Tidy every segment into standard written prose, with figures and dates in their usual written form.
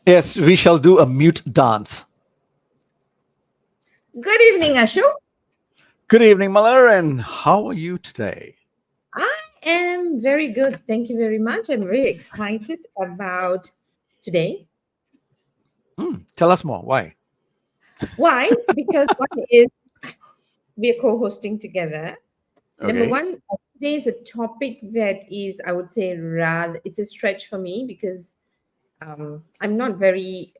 Yes, we shall do a mute dance. Good evening, Ashok. Good evening, Malar, and how are you today? I am very good. Thank you very much. I'm very excited about today. Tell us more. Why? Why? Because one is we are co-hosting together. Number Okay. one, today is a topic that is, I would say, rather it's a stretch for me because I'm not very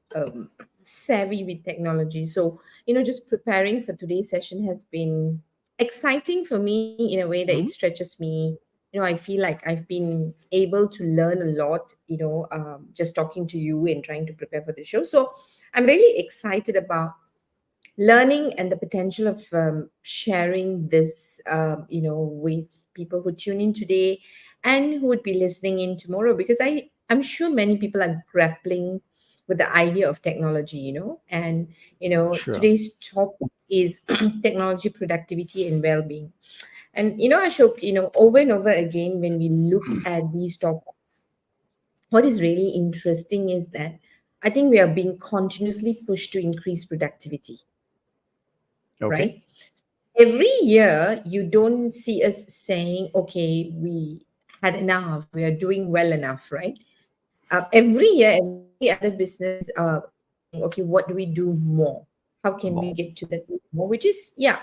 savvy with technology. So, just preparing for today's session has been exciting for me in a way that it Mhm. stretches me. I feel like I've been able to learn a lot, just talking to you and trying to prepare for the show. So, I'm really excited about learning and the potential of sharing this, with people who tune in today and who would be listening in tomorrow, because I'm sure many people are grappling with the idea of technology, and Sure. today's topic is technology, productivity, and well-being. And Ashok, over and over again, when we look at these topics, what is really interesting is that I think we are being continuously pushed to increase productivity, Okay. right? Every year, you don't see us saying, okay, we had enough, we are doing well enough, right? Every year, every other business is saying, okay, what do we do more? How can we More. get to that more? Which is, yeah,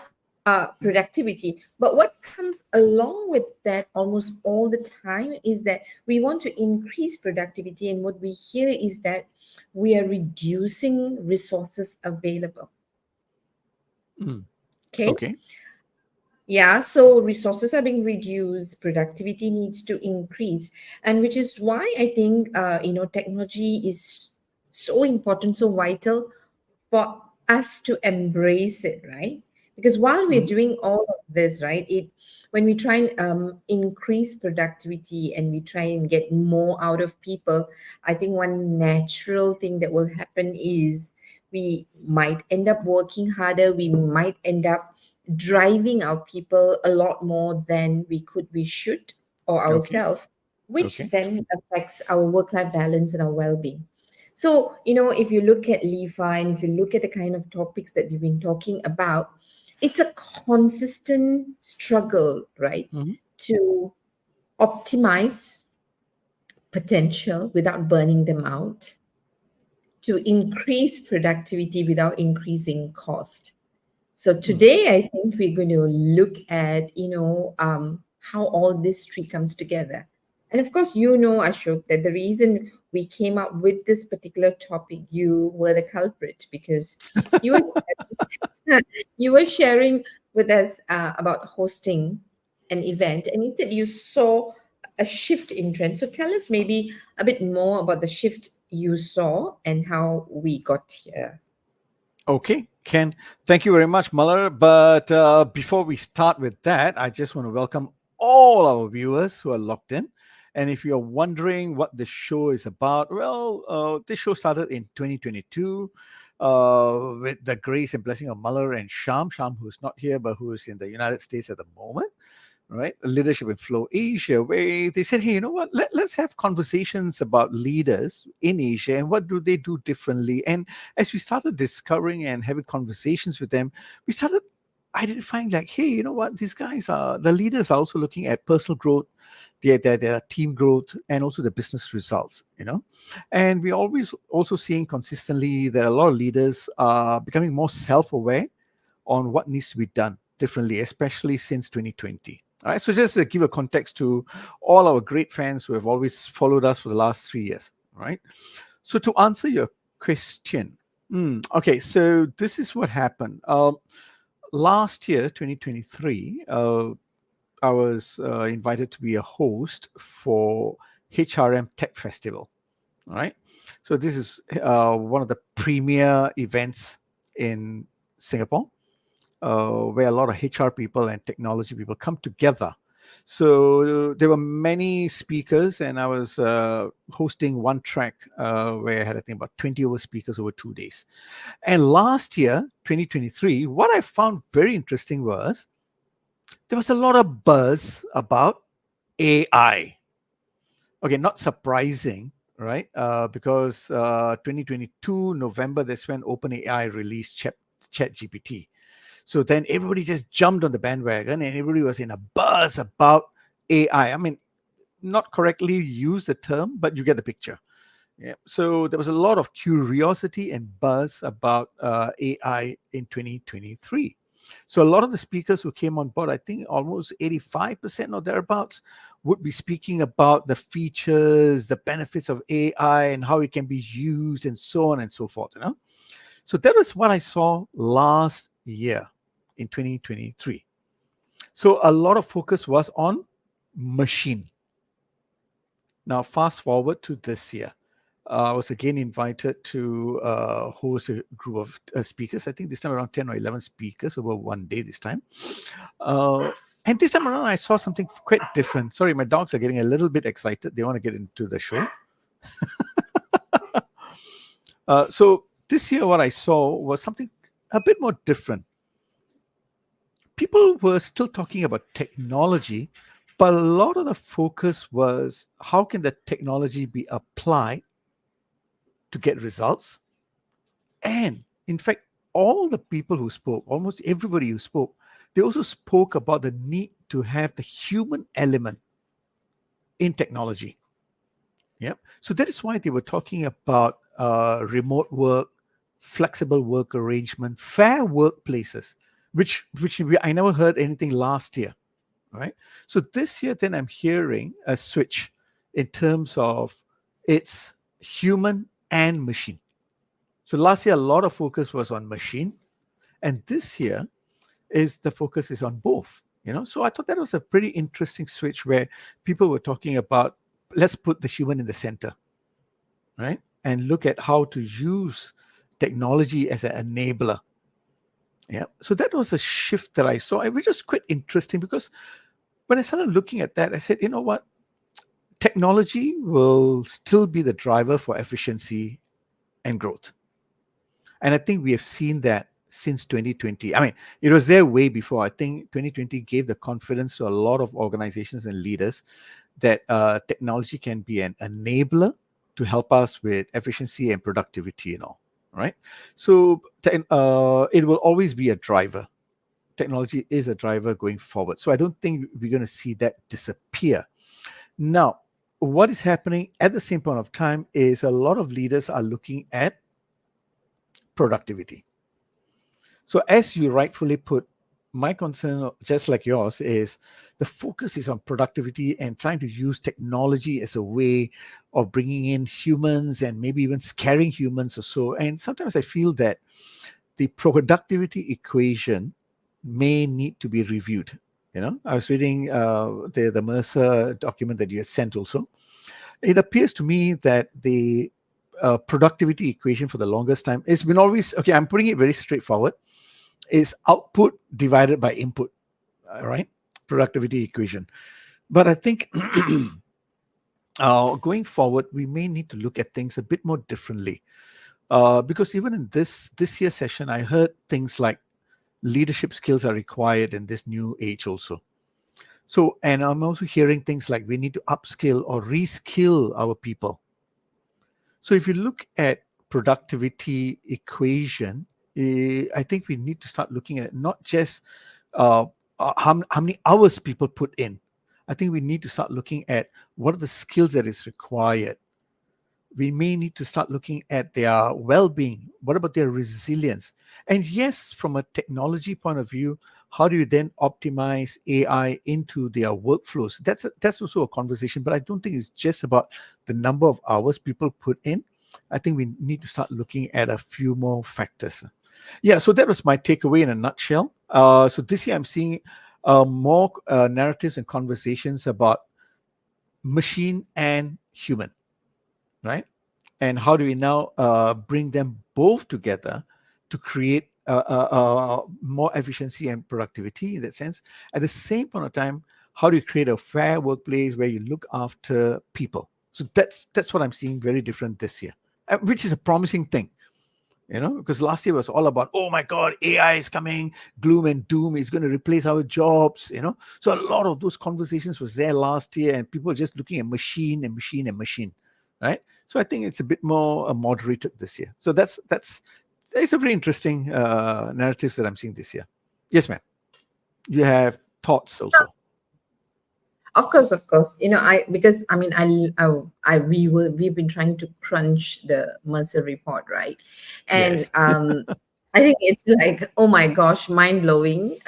productivity. But what comes along with that almost all the time is that we want to increase productivity. And what we hear is that we are reducing resources available. Mm. Okay. Okay. Yeah, so resources are being reduced, productivity needs to increase, and which is why I think technology is so important, so vital for us to embrace it, right? Because while we're Mhm. doing all of this, right, it when we try and increase productivity and we try and get more out of people, I think one natural thing that will happen is we might end up working harder. We might end up driving our people a lot more than we should, or Okay. ourselves, which Okay. then affects our work-life balance and our well-being. So, if you look at LIFA and if you look at the kind of topics that we've been talking about, it's a consistent struggle, right? Mhm. To optimize potential without burning them out, to increase productivity without increasing cost. So Mm. today, I think we're going to look at, how all this tree comes together. And of course, Ashok, that the reason we came up with this particular topic, you were the culprit because you you were sharing with us about hosting an event, and you said you saw a shift in trend. So tell us maybe a bit more about the shift you saw and how we got here. Okay, Ken, thank you very much, Muller. But before we start with that, I just want to welcome all our viewers who are logged in. And if you're wondering what the show is about, well, this show started in 2022 with the grace and blessing of Muller and Sham. Sham, who's not here, but who is in the United States at the moment, right? Leadership in Flow Asia, where they said, hey, you know what? Let's have conversations about leaders in Asia and what do they do differently. And as we started discovering and having conversations with them, we started identifying like, hey, you know what? These guys are the leaders are also looking at personal growth, their team growth, and also the business results, And we're always also seeing consistently that a lot of leaders are becoming more self-aware on what needs to be done differently, especially since 2020. All right, so just to give a context to all our great fans who have always followed us for the last 3 years. All right, so to answer your question, okay, so this is what happened. Last year, 2023, I was invited to be a host for HRM Tech Festival. All right, so this is one of the premier events in Singapore where a lot of HR people and technology people come together. So there were many speakers, and I was hosting one track where I had, I think, about 20 over speakers over 2 days. And last year, 2023, what I found very interesting was there was a lot of buzz about AI. Okay, not surprising, right? Because 2022 November, that's when OpenAI released ChatGPT. So then everybody just jumped on the bandwagon and everybody was in a buzz about AI. I mean, not correctly use the term, but you get the picture. Yeah. So there was a lot of curiosity and buzz about AI in 2023. So a lot of the speakers who came on board, I think almost 85% or thereabouts, would be speaking about the features, the benefits of AI, and how it can be used, and so on and so forth. So that was what I saw last year in 2023. So a lot of focus was on machine. Now, fast forward to this year. I was again invited to host a group of speakers. I think this time around 10 or 11 speakers over one day this time. Uh, and this time around, I saw something quite different. Sorry, my dogs are getting a little bit excited. They want to get into the show. So this year, what I saw was something a bit more different. People were still talking about technology, but a lot of the focus was how can the technology be applied to get results. And in fact, all the people who spoke, almost everybody who spoke, they also spoke about the need to have the human element in technology. Yeah. So that is why they were talking about remote work, flexible work arrangement, fair workplaces, I never heard anything last year. Right. So this year, then I'm hearing a switch in terms of it's human and machine. So last year, a lot of focus was on machine, and this year is the focus is on both. So I thought that was a pretty interesting switch where people were talking about let's put the human in the center, right, and look at how to use technology as an enabler. Yeah. So that was a shift that I saw, which was quite interesting because when I started looking at that, I said, you know what, technology will still be the driver for efficiency and growth. And I think we have seen that since 2020. I mean, it was there way before. I think 2020 gave the confidence to a lot of organizations and leaders that technology can be an enabler to help us with efficiency and productivity and all, right? So it will always be a driver. Technology is a driver going forward. So I don't think we're going to see that disappear. Now, what is happening at the same point of time is a lot of leaders are looking at productivity. So as you rightfully put, my concern, just like yours, is the focus is on productivity and trying to use technology as a way of bringing in humans and maybe even scaring humans or so. And sometimes I feel that the productivity equation may need to be reviewed. I was reading the Mercer document that you had sent also. It appears to me that the productivity equation for the longest time has been always, okay, I'm putting it very straightforward, is output divided by input, right? Productivity equation. But I think going forward, we may need to look at things a bit more differently. Because even in this year's session, I heard things like leadership skills are required in this new age also. So, and I'm also hearing things like we need to upskill or reskill our people. So if you look at productivity equation, I think we need to start looking at not just how many hours people put in. I think we need to start looking at what are the skills that is required. We may need to start looking at their well-being. What about their resilience? And yes, from a technology point of view, how do you then optimize AI into their workflows? That's also a conversation, but I don't think it's just about the number of hours people put in. I think we need to start looking at a few more factors. Yeah, so that was my takeaway in a nutshell. So this year I'm seeing more narratives and conversations about machine and human, right? And how do we now bring them both together to create more efficiency and productivity in that sense? At the same point of time, how do you create a fair workplace where you look after people? So that's what I'm seeing very different this year, which is a promising thing. Because last year was all about, oh my God, AI is coming, gloom and doom is going to replace our jobs, So a lot of those conversations was there last year, and people were just looking at machine and machine and machine, right? So I think it's a bit more moderated this year. So that's it's a very interesting narratives that I'm seeing this year. Yes, ma'am. You have thoughts also. Of course, of course. I because I mean we've been trying to crunch the Mercer report, right? And Yes. I think it's like, oh my gosh, mind blowing,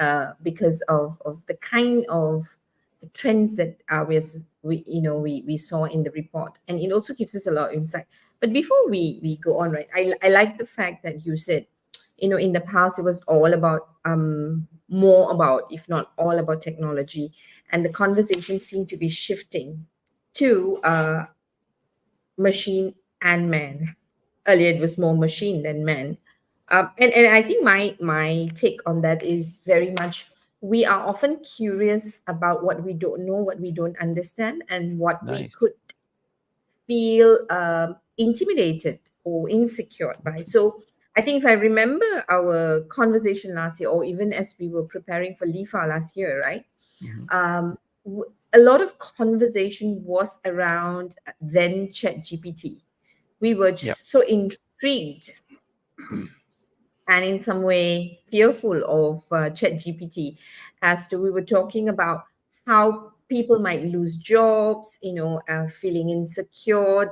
because of the kind of the trends that we saw in the report, and it also gives us a lot of insight. But before we go on, right? I like the fact that you said, in the past it was all about more about, if not all about, technology, and the conversation seemed to be shifting to machine and man. Earlier it was more machine than man. And I think my take on that is very much, we are often curious about what we don't know, what we don't understand, and what we Nice. could feel intimidated or insecure by. So I think, if I remember our conversation last year, or even as we were preparing for LIFA last year, right? Hmm. Um, a lot of conversation was around then Chat GPT. We were Yep. just so intrigued and in some way fearful of Chat GPT, as to, we were talking about how people might lose jobs, feeling insecure,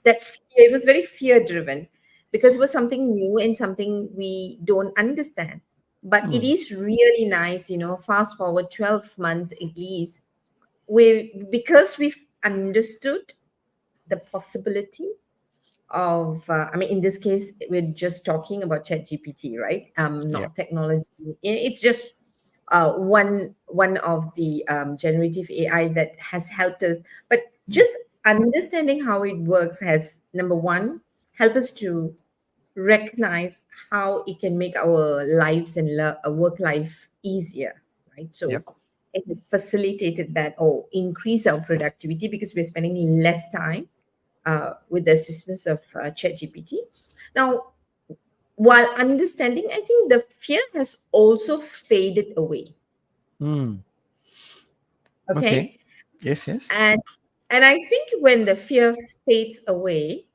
that fear. It was very fear driven, because it was something new and something we don't understand. But it Mm. is really nice, fast forward 12 months at least, because we've understood the possibility of, I mean, in this case we're just talking about Chat GPT, right? Yep. Not technology. It's just one of the generative AI that has helped us. But Mm. just understanding how it works has, number one, help us to recognize how it can make our lives and work life easier, right? So Yep. it has facilitated that, or increase our productivity, because we're spending less time with the assistance of ChatGPT. Now, while understanding, I think the fear has also faded away. Mm. Okay. Okay, Yes. Yes. and I think when the fear fades away,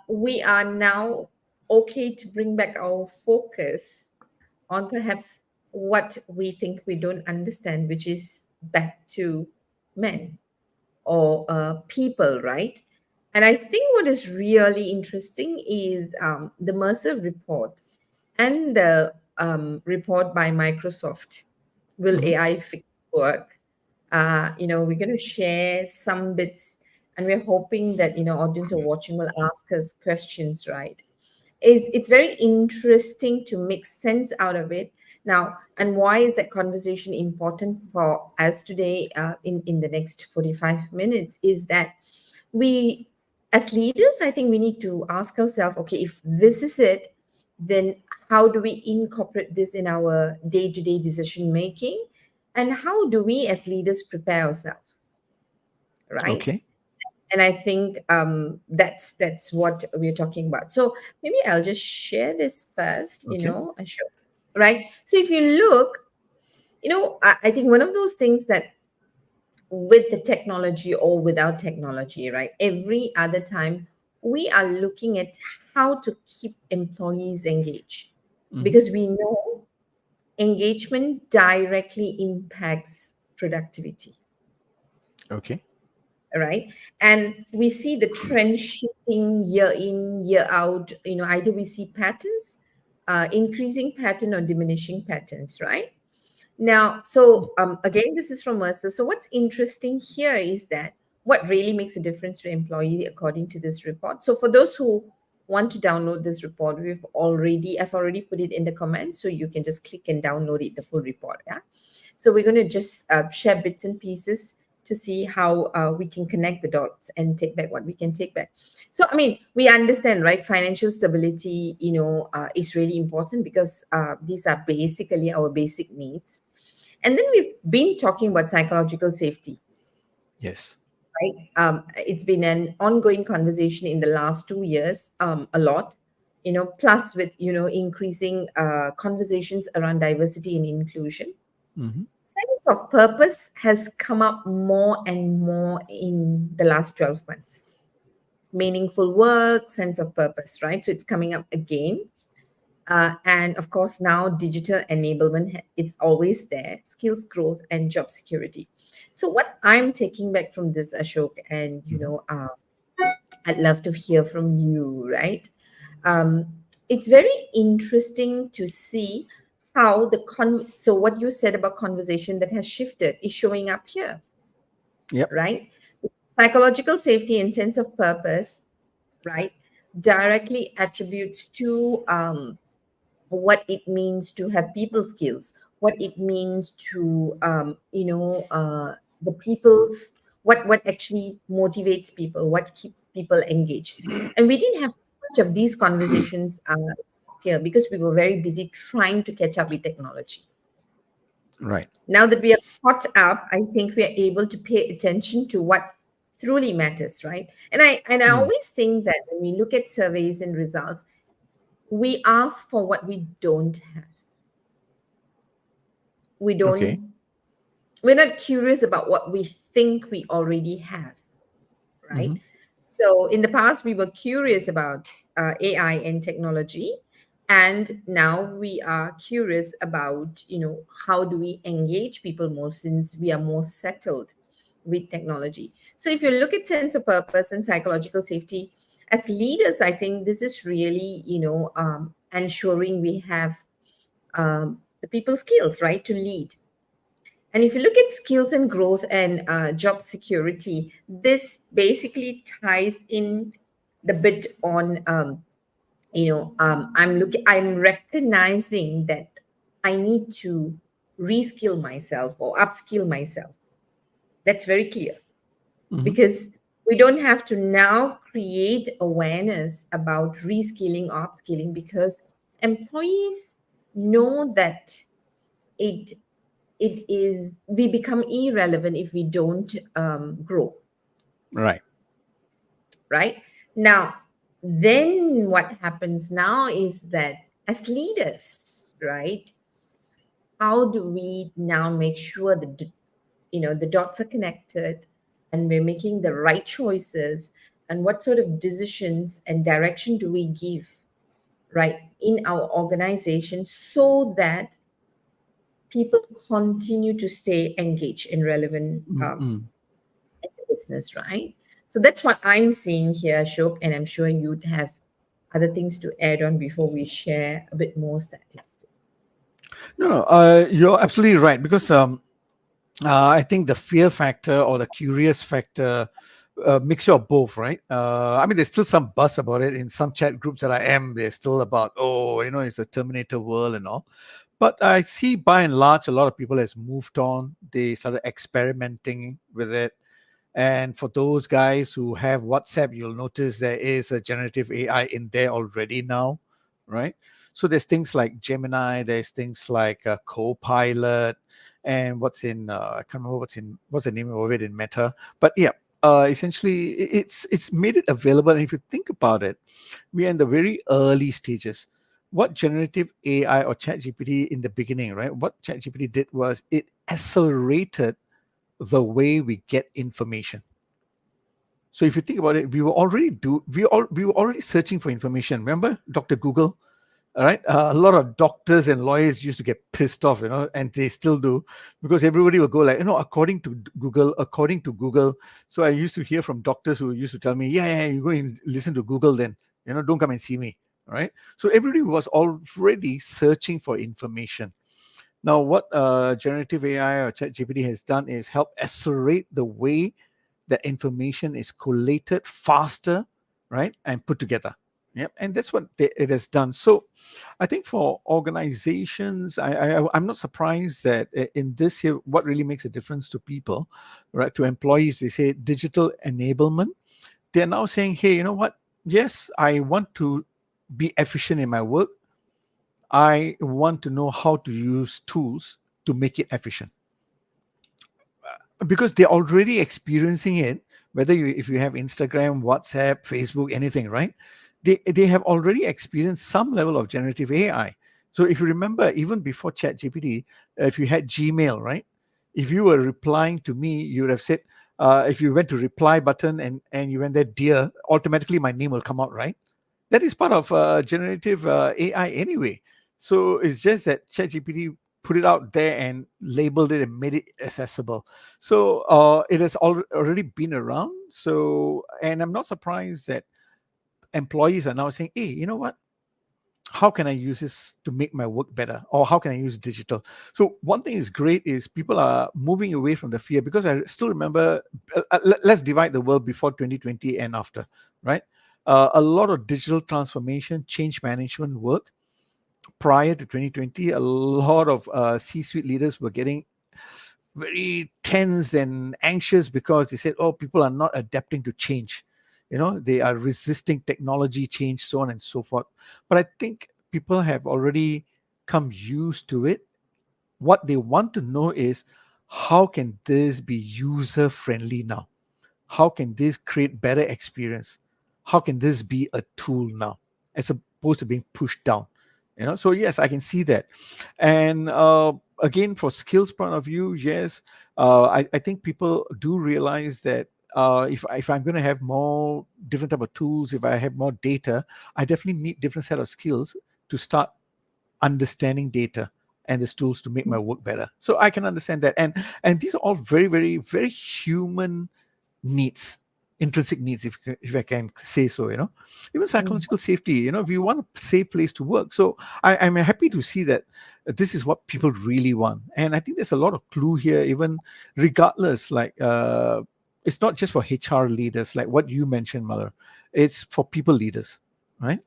we are now okay to bring back our focus on perhaps what we think we don't understand, which is back to men, or people, right? And I think what is really interesting is the Mercer report and the report by Microsoft, Will Hmm. AI Fix Work? We're going to share some bits, and we're hoping that, audience are watching will ask us questions, right? It's very interesting to make sense out of it now. And why is that conversation important for us today, in the next 45 minutes, is that we, as leaders, I think we need to ask ourselves, okay, if this is it, then how do we incorporate this in our day-to-day decision making, and how do we as leaders prepare ourselves, right? Okay. And I think that's what we're talking about. So maybe I'll just share this first, Okay. Ashok, right? So if you look, I think one of those things that, with the technology or without technology, right, every other time we are looking at how to keep employees engaged, Hmm. because we know engagement directly impacts productivity, Okay. right? And we see the trend shifting year in, year out. Either we see patterns, increasing pattern or diminishing patterns, right? Now, so again, this is from Mercer. So what's interesting here is that what really makes a difference to employee, according to this report. So for those who want to download this report, I've already put it in the comments, so you can just click and download it, the full report. Yeah. So we're going to just share bits and pieces to see how we can connect the dots and take back what we can take back. So, I mean, we understand, right? Financial stability, is really important, because these are basically our basic needs. And then we've been talking about psychological safety, Yes. right? It's been an ongoing conversation in the last 2 years, a lot, plus with, increasing conversations around diversity and inclusion. Mm-hmm. Sense of purpose has come up more and more in the last 12 months. Meaningful work, sense of purpose, right? So it's coming up again. And of course, now digital enablement is always there, skills growth and job security. So what I'm taking back from this, Ashok, and Mm-hmm. I'd love to hear from you, right? Um, it's very interesting to see how so what you said about conversation that has shifted is showing up here, Yep. right? Psychological safety and sense of purpose, right, directly attributes to what it means to have people skills, what it means to the people's what actually motivates people, what keeps people engaged. And we didn't have much of these conversations here because we were very busy trying to catch up with technology. Right. Now that we are caught up, I think we are able to pay attention to what truly matters, right? And I Mm. always think that when we look at surveys and results, we ask for what we don't have. We Okay. don't, we're not curious about what we think we already have, right? Mm-hmm. So in the past, we were curious about AI and technology, and now we are curious about, how do we engage people more since we are more settled with technology. So if you look at sense of purpose and psychological safety as leaders, I think this is really, ensuring we have the people skills, right, to lead. And if you look at skills and growth and job security, this basically ties in the bit on, I'm recognizing that I need to reskill myself or upskill myself. That's very clear Mm-hmm. because we don't have to now create awareness about reskilling, upskilling, because employees know that it we become irrelevant if we don't grow, Right. right? Now, then what happens now is that as leaders, right, how do we now make sure that the dots are connected and we're making the right choices, and what sort of decisions and direction do we give, right, in our organization so that people continue to stay engaged and relevant Mm-hmm. business, right? So that's what I'm seeing here, Ashok, and I'm sure you'd have other things to add on before we share a bit more statistics. No, no, you're absolutely right because I think the fear factor or the curious factor, mixture of both, right? I mean, there's still some buzz about it in some chat groups that I am. There's still about, oh, it's a Terminator world and all. But I see by and large, a lot of people has moved on. They started experimenting with it. And for those guys who have WhatsApp, you'll notice there is a generative AI in there already now, right? So there's things like Gemini, there's things like Copilot, and I can't remember what's the name of it in Meta, but yeah. Essentially, it's made it available, and if you think about it, we are in the very early stages. What generative AI or ChatGPT in the beginning, right? What ChatGPT did was it accelerated the way we get information. So if you think about it, we were already searching for information. Remember Dr. Google? All right. A lot of doctors and lawyers used to get pissed off, and they still do, because everybody will go like, according to Google, according to Google. So I used to hear from doctors who used to tell me, yeah, you go and listen to Google then, don't come and see me. All right. So everybody was already searching for information. Now, what generative AI or ChatGPT has done is help accelerate the way that information is collated faster, right, and put together. Yep, and that's what it has done. So, I think for organizations, I'm not surprised that in this here, what really makes a difference to people, right, to employees, they say digital enablement. They're now saying, hey, you know what? Yes, I want to be efficient in my work. I want to know how to use tools to make it efficient because they're already experiencing it. Whether if you have Instagram, WhatsApp, Facebook, anything, right? They have already experienced some level of generative AI. So if you remember, even before ChatGPT, if you had Gmail, right? If you were replying to me, you would have said, if you went to reply button and you went there, dear, automatically my name will come out, right? That is part of generative AI anyway. So it's just that ChatGPT put it out there and labeled it and made it accessible. So it has already been around. So, and I'm not surprised that employees are now saying, hey, you know what? How can I use this to make my work better? Or how can I use digital? So one thing is great is people are moving away from the fear, because I still remember, let's divide the world before 2020 and after, right? A lot of digital transformation, change management work prior to 2020. A lot of C-suite leaders were getting very tense and anxious because they said, oh, people are not adapting to change. They are resisting technology change, so on and so forth. But I think people have already come used to it. What they want to know is, how can this be user friendly now? How can this create better experience? How can this be a tool now, as opposed to being pushed down? So yes, I can see that. And again, for skills point of view, yes, I think people do realize that if I'm going to have more different type of tools, if I have more data, I definitely need different set of skills to start understanding data and these tools to make my work better. So I can understand that. And these are all very, very, very human needs, intrinsic needs, if I can say so. Even Mm. psychological safety. We want a safe place to work. So I'm happy to see that this is what people really want. And I think there's a lot of clue here, even regardless. Like it's not just for HR leaders, like what you mentioned, Mother. It's for people leaders, right?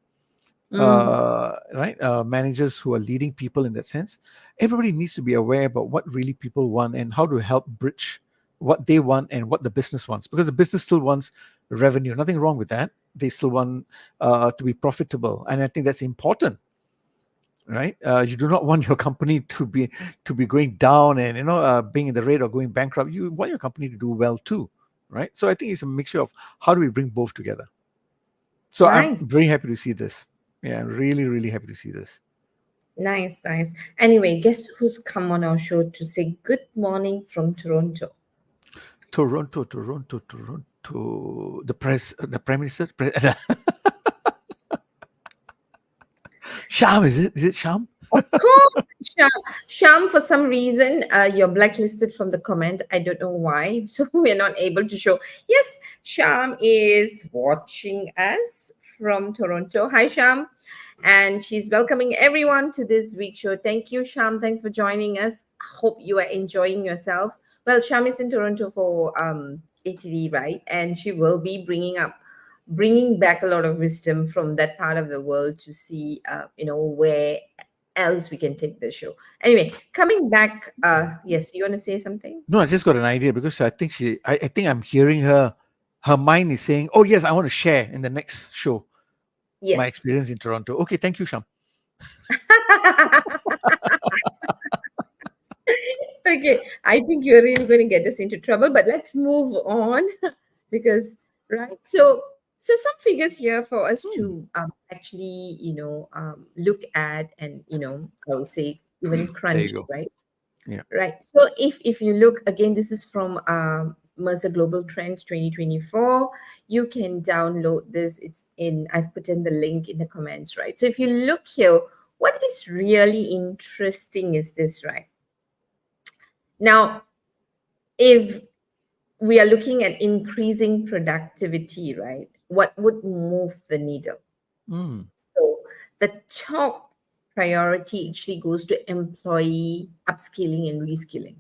Mm. Managers who are leading people in that sense. Everybody needs to be aware about what really people want and how to help bridge what they want and what the business wants, because the business still wants revenue. Nothing wrong with that. They still want to be profitable, and I think that's important, right? You do not want your company to be going down and being in the red or going bankrupt. You want your company to do well too, right? So I think it's a mixture of how do we bring both together. So I'm Nice, very happy to see this. Yeah, I'm really, really happy to see this. nice, nice. Anyway, guess who's come on our show to say good morning from Toronto? Toronto. The prime minister, Sham. Is it? Is it Sham? Of course, Sham. Sham, for some reason, you're blacklisted from the comment. I don't know why. So we're not able to show. Yes, Sham is watching us from Toronto. Hi, Sham. And she's welcoming everyone to this week's show. Thank you, Sham. Thanks for joining us. Hope you are enjoying yourself. Well, Sham is in Toronto for ATD, right? And she will be bringing back a lot of wisdom from that part of the world to see, where else we can take the show. Anyway, coming back, yes, you want to say something? No, I just got an idea because I think I think I'm hearing her. Her mind is saying, "Oh yes, I want to share in the next show my Yes. experience in Toronto." Okay, thank you, Sham. Okay, I think you're really going to get us into trouble, but let's move on because, right? So some figures here for us Hmm, to actually, look at and, I would say even there you crunch, go. right? Yeah. Right. So if you look again, this is from Mercer Global Trends 2024. You can download this. I've put in the link in the comments, right? So if you look here, what is really interesting is this, right? Now, if we are looking at increasing productivity, right? What would move the needle? Mm, So the top priority actually goes to employee upskilling and reskilling.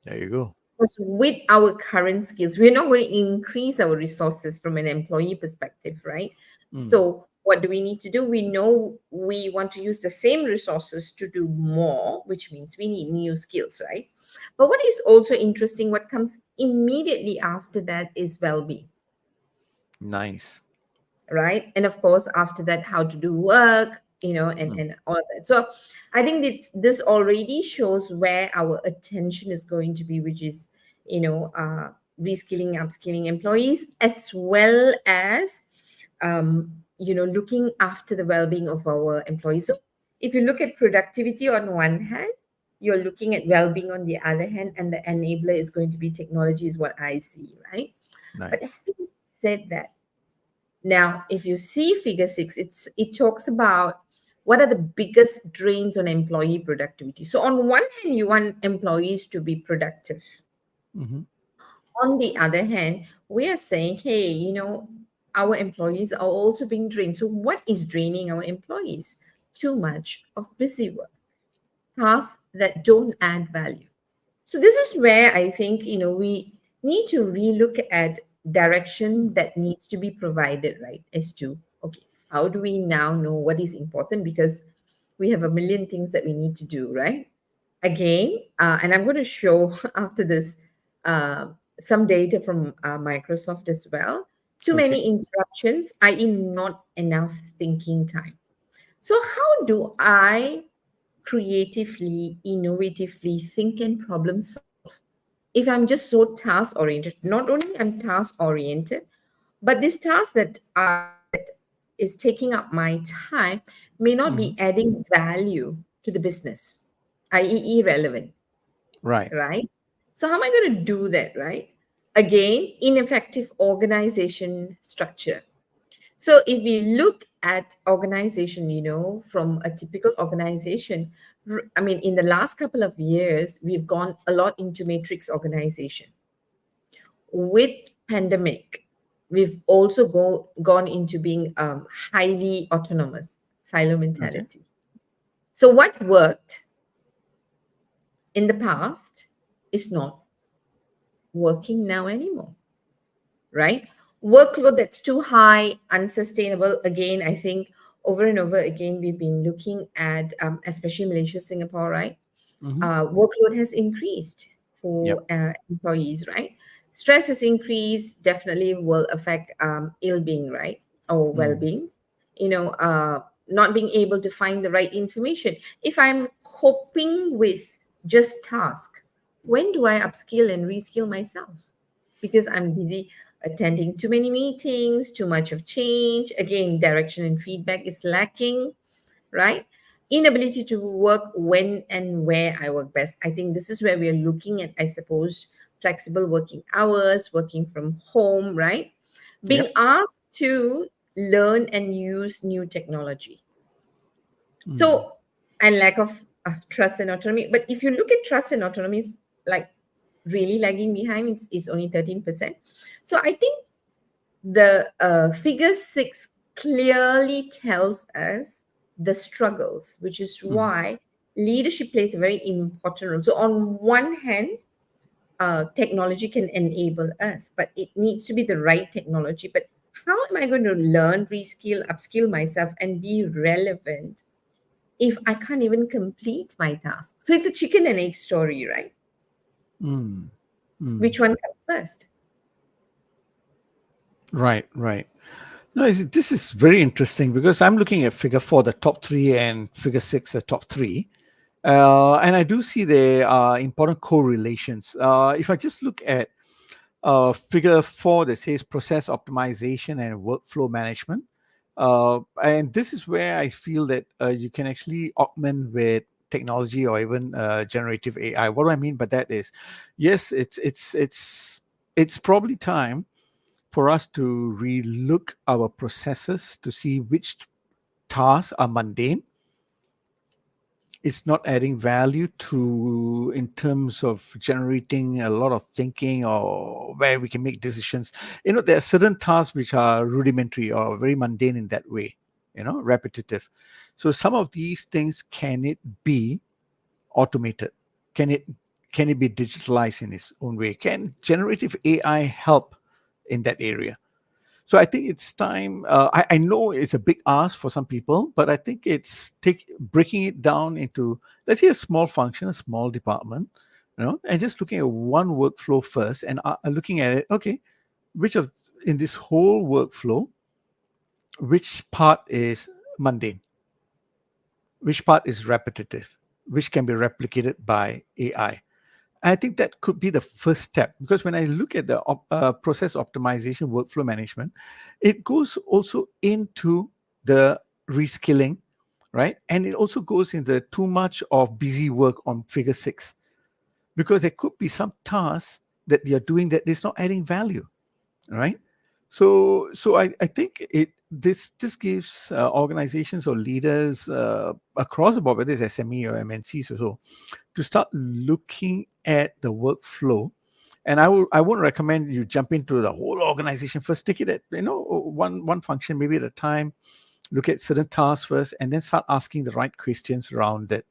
there you go. Because with our current skills, we're not going to increase our resources from an employee perspective, right? Mm, So, what do we need to do? We know we want to use the same resources to do more, which means we need new skills, right? But what is also interesting, what comes immediately after that is well being, nice. right? And of course, after that, how to do work, Mm, and all of that. So I think this already shows where our attention is going to be, which is, reskilling, upskilling employees, as well as, looking after the well-being of our employees. So If you look at productivity on one hand, you're looking at well-being on the other hand, and the enabler is going to be technology, is what I see, right? But Nice. having said that, now if you see figure six, it talks about what are the biggest drains on employee productivity. So on one hand, you want employees to be productive. Hmm. On the other hand, we are saying, hey, our employees are also being drained. So what is draining our employees? Too much of busy work, tasks that don't add value. So this is where I think, we need to relook at direction that needs to be provided, right? As to, okay, how do we now know what is important? Because we have a million things that we need to do, right? Again, and I'm going to show after this some data from Microsoft as well. Too Okay. many interruptions, i.e., not enough thinking time. So, how do I creatively, innovatively think and problem solve if I'm just so task oriented? Not only I'm task oriented, but this task that is taking up my time may not Hmm. be adding value to the business, i.e., irrelevant, Right. right? So how am I going to do that, right? Again, ineffective organization structure. So if we look at organization, from a typical organization, I mean, in the last couple of years, we've gone a lot into matrix organization. With pandemic, we've also gone into being highly autonomous, silo Okay. mentality. So what worked in the past is not working now anymore, right? Workload that's too high, unsustainable. Again, I think over and over again, we've been looking at, especially Malaysia, Singapore, right? Hmm. Workload has increased Yep. for employees, right? Stress has increased, definitely will affect ill-being, right? Or Mm. well-being. Not being able to find the right information. If I'm coping with just task, when do I upskill and reskill myself? Because I'm busy attending too many meetings, too much of change. Again, direction and feedback is lacking, right? Inability to work when and where I work best. I think this is where we are looking at, I suppose, flexible working hours, working from home, right? Being Yep. asked to learn and use new technology. Mm. So, and lack of trust and autonomy. But if you look at trust and autonomy, is like really lagging behind. It's only 13%. So I think the figure six clearly tells us the struggles, which is Mm. why leadership plays a very important role. So, on one hand, technology can enable us, but it needs to be the right technology. But how am I going to learn, reskill, upskill myself, and be relevant if I can't even complete my task? So, it's a chicken and egg story, right? Mm. Mm. Which one comes first? Right. Right. No, this is very interesting because I'm looking at figure four, the top three, and figure six, the top three. And I do see there are important correlations. If I just look at figure four that says process optimization and workflow management, and this is where I feel that you can actually augment with technology or even generative AI. What do I mean by that is, yes, it's probably time for us to relook our processes to see which tasks are mundane. It's not adding value to in terms of generating a lot of thinking or where we can make decisions. There are certain tasks which are rudimentary or very mundane in that way, repetitive. So some of these things, can it be automated? Can it can it be digitalized in its own way? Can generative AI help in that area? So I think it's time. I know it's a big ask for some people, but I think it's breaking it down into, let's say, a small function, a small department, and just looking at one workflow first, and looking at it. Okay, which of in this whole workflow, which part is mundane, which part is repetitive, which can be replicated by AI. I think that could be the first step, because when I look at the process optimization, workflow management, it goes also into the reskilling right? And it also goes into too much of busy work on figure 6, because there could be some tasks that you're doing that is not adding value, right? So I think this gives organizations or leaders across the board, whether it's SME or MNCs or so, to start looking at the workflow. And I won't recommend you jump into the whole organization first. Take it at one function maybe at a time. Look at certain tasks first, and then start asking the right questions around it.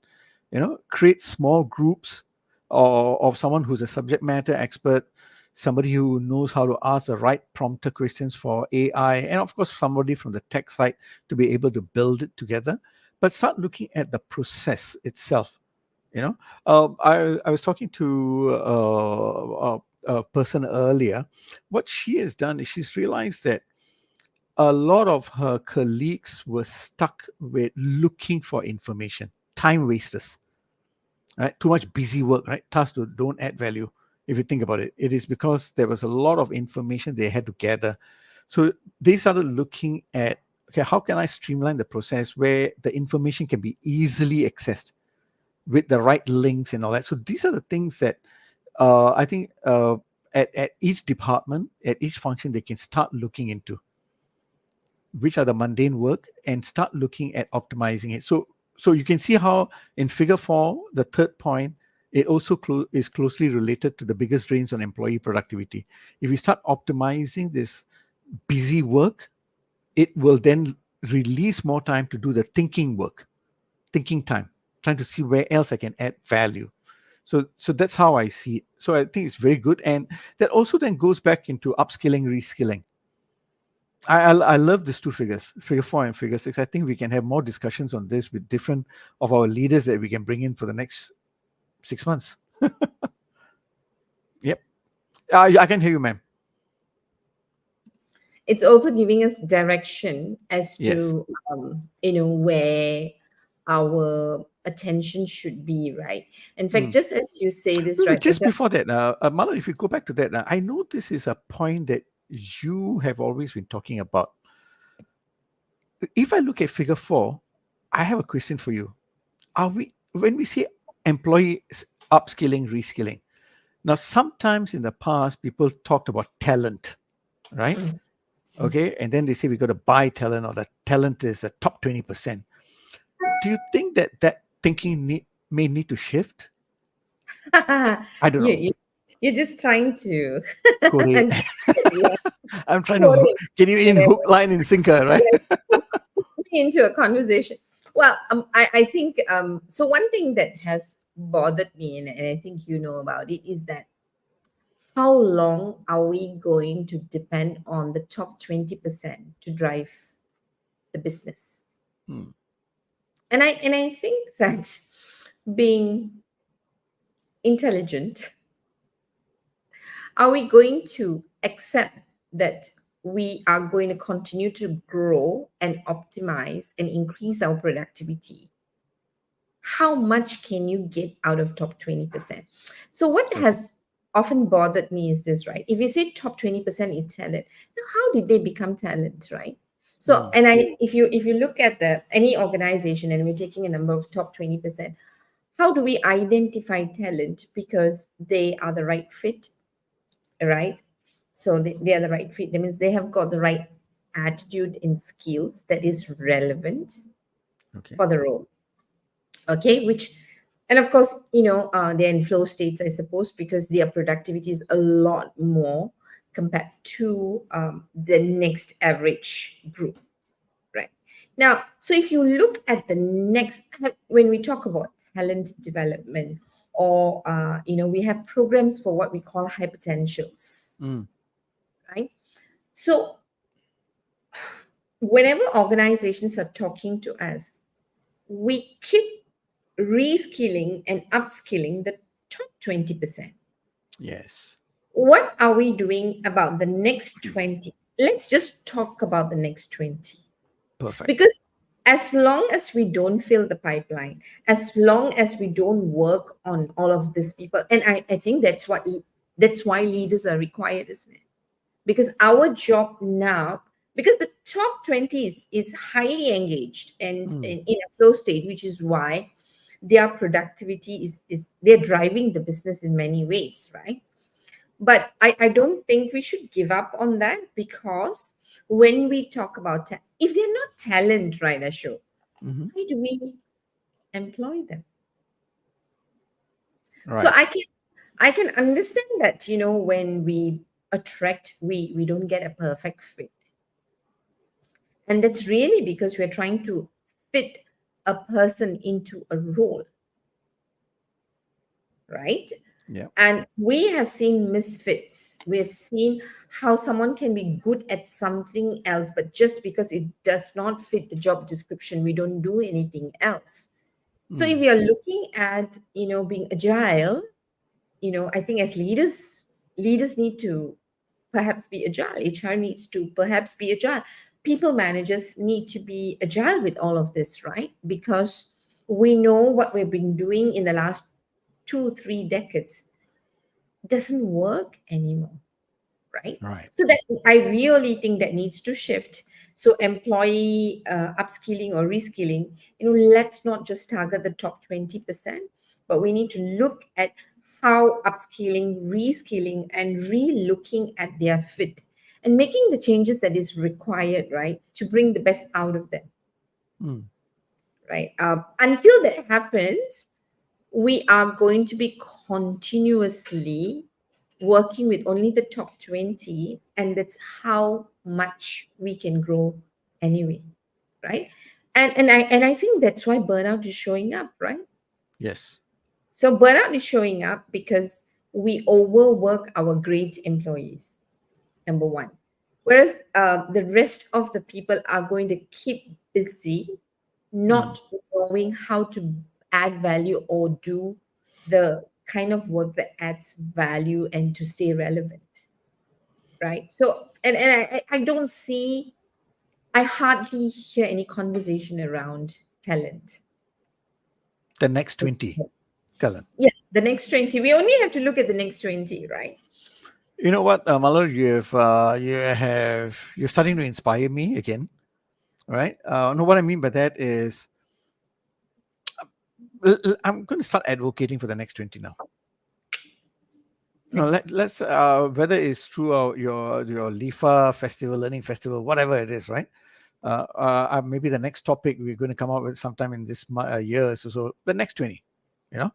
Create small groups or of someone who's a subject matter expert, somebody who knows how to ask the right prompter questions for AI, and of course somebody from the tech side to be able to build it together. But start looking at the process itself. I was talking to a person earlier. What she has done is she's realized that a lot of her colleagues were stuck with looking for information, time wasters, right? Too much busy work, right? Tasks that don't add value. If you think about it, it is because there was a lot of information they had to gather. So they started looking at, okay, how can I streamline the process where the information can be easily accessed with the right links and all that? So these are the things that I think at each department, at each function, they can start looking into, which are the mundane work, and start looking at optimizing it. So you can see how in figure 4, the third point, it also is closely related to the biggest drains on employee productivity. If we start optimizing this busy work, it will then release more time to do the thinking work, thinking time, trying to see where else I can add value. So that's how I see it. So I think it's very good, and that also then goes back into upskilling, reskilling. I love these two figures, figure 4 and figure 6. I think we can have more discussions on this with different of our leaders that we can bring in for the next 6 months. Yep. I can hear you, ma'am. It's also giving us direction as Yes. to where our attention should be, right? In fact, Mm. just as you say this, Wait, right, wait, that just that's before that, Mala, if you go back to that, I know this is a point that you have always been talking about. If I look at figure 4, I have a question for you. When we say employee upskilling, reskilling, now sometimes in the past people talked about talent, right? mm. Okay, and then they say we got to buy talent, or the talent is the top 20%. Do you think that thinking may need to shift? I don't you, know. you you're just trying to Corey, yeah, I'm trying pour to it, get you in whatever. hook, line, and sinker, right? Yes, put me into a conversation. Well, I think so. One thing that has bothered me, and I think you know about it, is that how long are we going to depend on the top 20% to drive the business? Hmm. And I think that being intelligent, are we going to accept that we are going to continue to grow and optimize and increase our productivity? How much can you get out of top 20%? So what Okay. has often bothered me is this, right? If you say top 20% is talent, now how did they become talent, right? So, Hmm. and I if you look at the any organization and we're taking a number of top 20%, how do we identify talent? Because they are the right fit, right? So they are the right fit. That means they have got the right attitude and skills that is relevant Okay. for the role. Okay, which, and of course, they're in flow states, I suppose, because their productivity is a lot more compared to the next average group, right? Now, so if you look at the next, when we talk about talent development, or we have programs for what we call high potentials, Hmm. right? So whenever organizations are talking to us, we keep reskilling and upskilling the top 20%. Yes. What are we doing about the next 20? Let's just talk about the next 20. Perfect. Because as long as we don't fill the pipeline, as long as we don't work on all of these people, and I think that's why leaders are required, isn't it? Because our job now because the top 20 is highly engaged and Mm. in a flow state, which is why their productivity is they're driving the business in many ways, right? But I don't think we should give up on that, because when we talk about if they're not talent, right, Ashok, Hmm. why do we employ them? So Right. I can understand that, when we attract, we don't get a perfect fit. And that's really because we're trying to fit a person into a role, right? Yeah. And we have seen misfits. We have seen how someone can be good at something else, but just because it does not fit the job description, we don't do anything else. So if Mm. we are looking at, being agile, I think as leaders need to perhaps be agile. HR needs to perhaps be agile. People managers need to be agile with all of this, right? Because we know what we've been doing in the last 2 3 decades doesn't work anymore, right? Right. So that I really think that needs to shift. So employee upskilling or reskilling, let's not just target the top 20%, but we need to look at how upskilling, reskilling, and re-looking at their fit and making the changes that is required, right, to bring the best out of them, Mm. right? Until that happens, we are going to be continuously working with only the top 20, and that's how much we can grow anyway, right? And I think that's why burnout is showing up, right? Yes. So burnout is showing up because we overwork our great employees, number one, whereas the rest of the people are going to keep busy, Mm. not knowing how to add value or do the kind of work that adds value and to stay relevant, right? So and I don't see, I hardly hear any conversation around talent. The next 20, Kellen. Yeah, the next 20, we only have to look at the next 20, right? You know what, Malar, you're starting to inspire me again, right? No, what I mean by that is I'm going to start advocating for the next 20 now. No, Nice. let's whether it's through your LIFA festival, learning festival, whatever it is, right? Maybe the next topic we're going to come up with sometime in this year, so the next 20, you know,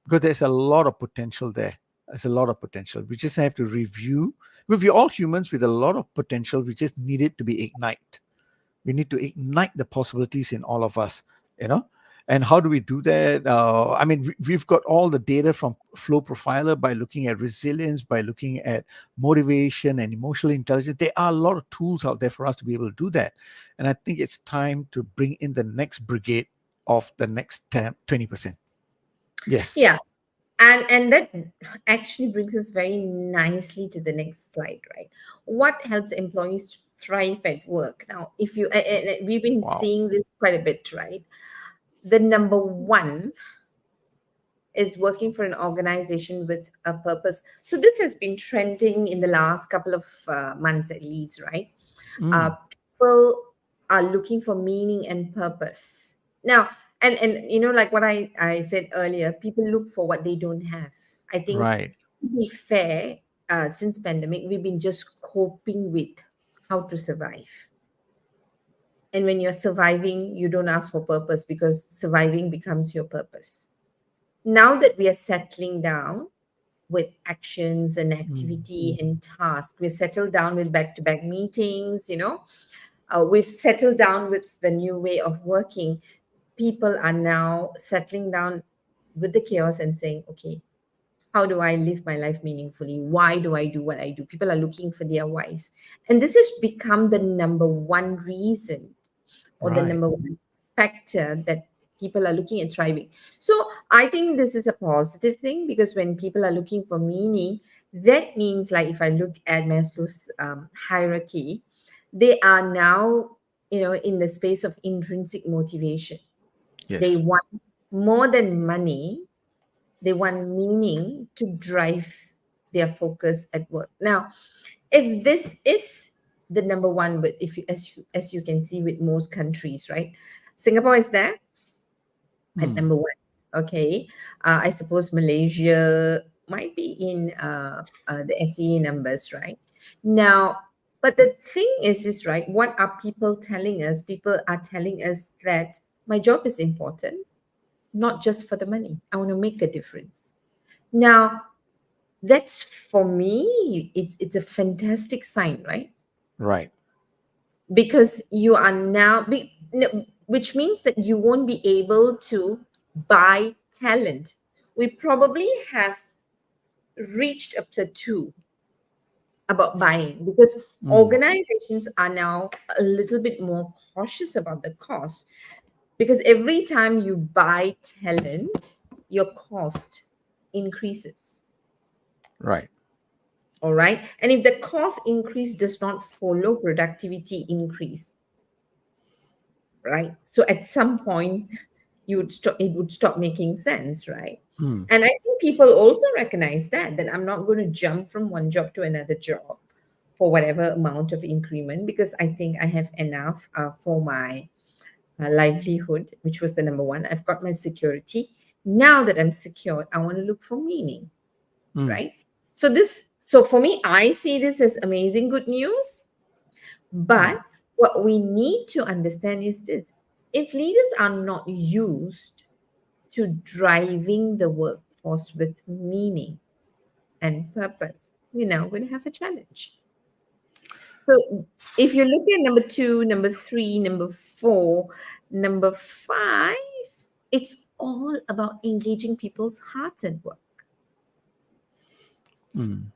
because there's a lot of potential there. There's a lot of potential. We just have to review. We're all humans with a lot of potential. We just need it to be ignited. We need to ignite the possibilities in all of us, you know. And how do we do that? I mean, we've got all the data from Flow Profiler by looking at resilience, by looking at motivation and emotional intelligence. There are a lot of tools out there for us to be able to do that. And I think it's time to bring in the next brigade of the next 20%. Yes. Yeah. And that actually brings us very nicely to the next slide, right? What helps employees thrive at work? Now, if you and we've been Wow. seeing this quite a bit, right? The number one is working for an organization with a purpose. So this has been trending in the last couple of months at least, right? Mm, People are looking for meaning and purpose now. And like what I said earlier, people look for what they don't have. I think, right. to be fair, since pandemic, we've been just coping with how to survive. And when you're surviving, you don't ask for purpose because surviving becomes your purpose. Now that we are settling down with actions and Mm, activity and task, we're settled down with back-to-back meetings, we've settled down with the new way of working. People are now settling down with the chaos and saying, okay, how do I live my life meaningfully? Why do I do what I do? People are looking for their whys. And this has become the number one reason, or the right. number one factor that people are looking at thriving. So I think this is a positive thing, because when people are looking for meaning, that means, like, if I look at Maslow's hierarchy, they are now, in the space of intrinsic motivation. They Yes. want more than money. They want meaning to drive their focus at work. Now, if this is the number one, but if you as you can see with most countries, right? Singapore is there at Hmm. number one. Okay, I suppose Malaysia might be in the SEA numbers, right? Now, but the thing is right, what are people telling us? People are telling us that my job is important, not just for the money. I want to make a difference. Now, that's for me, it's a fantastic sign, right? Right. Because you are now which means that you won't be able to buy talent. We probably have reached a plateau about buying, because Hmm. organizations are now a little bit more cautious about the cost, because every time you buy talent, your cost increases. Right. All right, and if the cost increase does not follow productivity increase, right? So at some point, it would stop making sense, right? Hmm. And I think people also recognize that I'm not going to jump from one job to another job for whatever amount of increment, because I think I have enough for my livelihood, which was the number one. I've got my security. Now that I'm secured, I want to look for meaning, Hmm. right? So for me, I see this as amazing good news. Hmm. But what we need to understand is this: if leaders are not used to driving the workforce with meaning and purpose, we're now going to have a challenge. So if you look at number two, number three, number four, number five, it's all about engaging people's hearts at work. Hmm.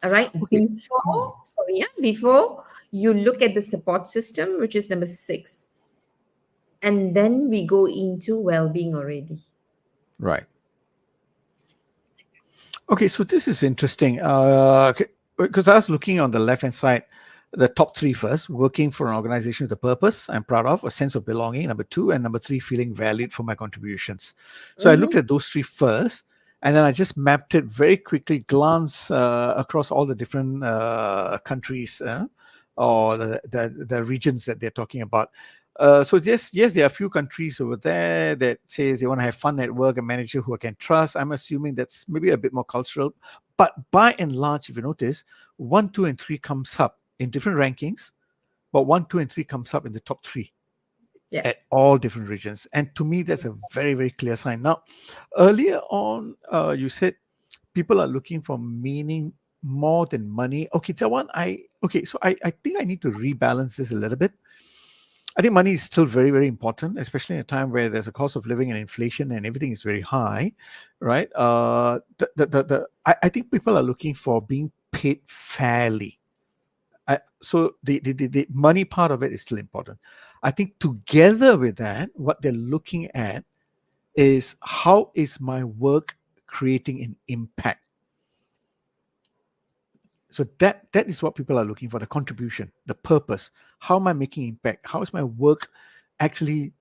All right. Okay. Hmm. Before you look at the support system, which is number six, and then we go into well-being already. Right. Okay, so this is interesting. Because I was looking on the left hand side, the top three first: working for an organization with a purpose I'm proud of, a sense of belonging, number two, and number three, feeling valued for my contributions. So I looked Mm-hmm. at those three first, and then I just mapped it very quickly, glance across all the different countries or the regions that they're talking about. So just yes, there are a few countries over there that says they want to have fun at work, a manager who I can trust. I'm assuming that's maybe a bit more cultural, but by and large, if you notice, one, two, and three comes up in different rankings, but one, two, and three comes up in the top three Yeah. at all different regions. And to me, that's a very, very clear sign. Now, earlier on, you said people are looking for meaning more than money. Okay, that one so I think I need to rebalance this a little bit. I think money is still very, very important, especially in a time where there's a cost of living and inflation and everything is very high, right? I think people are looking for being paid fairly. So the money part of it is still important. I think together with that, what they're looking at is how is my work creating an impact. So that is what people are looking for: the contribution, the purpose. How am I making impact? How is my work actually